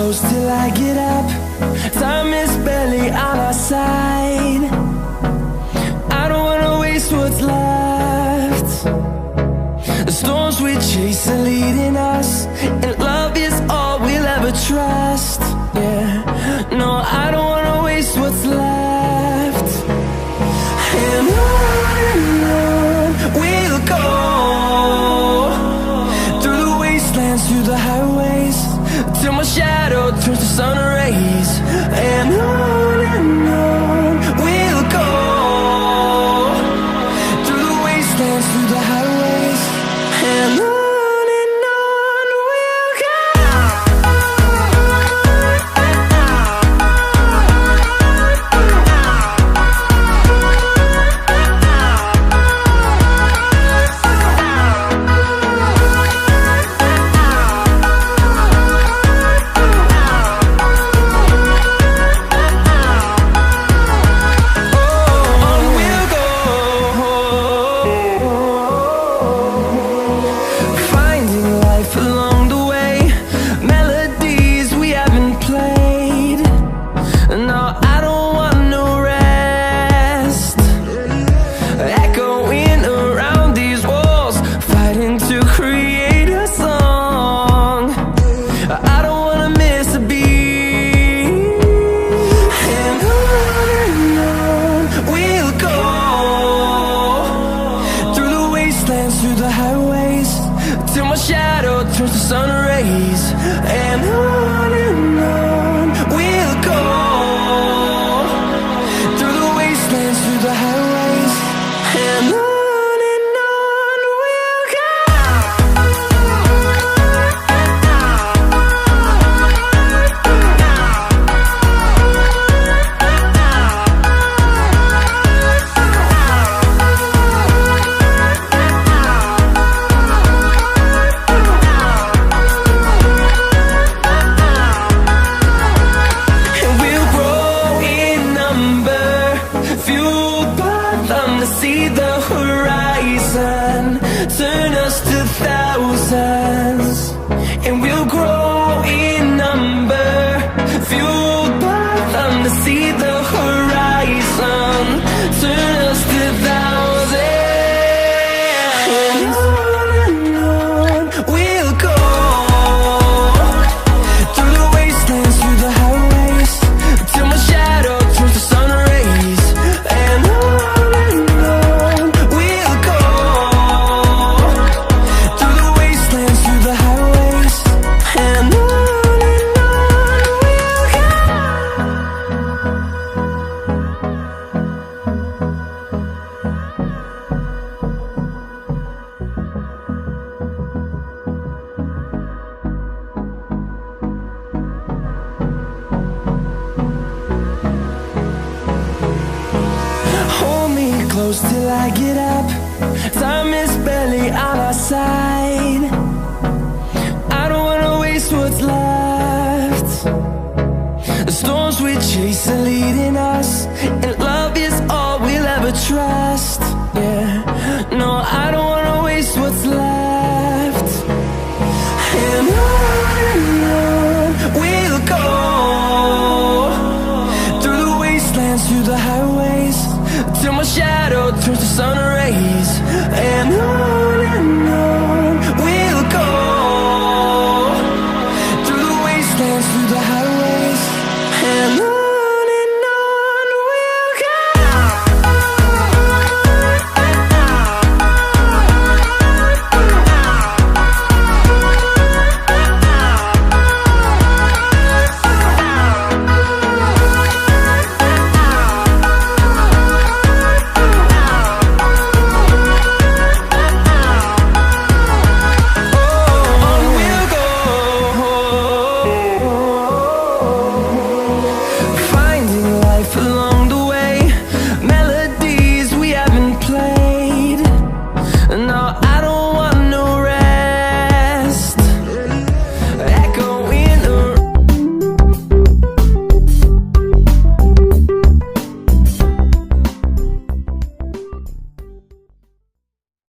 close till I get up. Time is barely on our side. I don't wanna waste what's left. The storms we chase are leading us, and love is all we'll ever trust. Yeah, no, I don't wanna waste what's left. And on we'll go, through the wastelands, through the highways, till my shadow turns to sun rays. And on we'll go, through the wastelands, through the highways, and on we'll go. Through the highways, till my shadow turns to sun rays. And on we'll go, through the wastelands, through the highways, and on we'll go. See the horizon, turn us to thousands, and we'll grow in number, fueled by them. To see the horizon, turn us to thousands, and on we'll go, through the wastelands, through the highways, till my shadow turns to sun rays. And close till I get up. Time is barely on our side. I don't wanna waste what's left. The storms we chase are leading us, and love is all we'll ever trust. Yeah.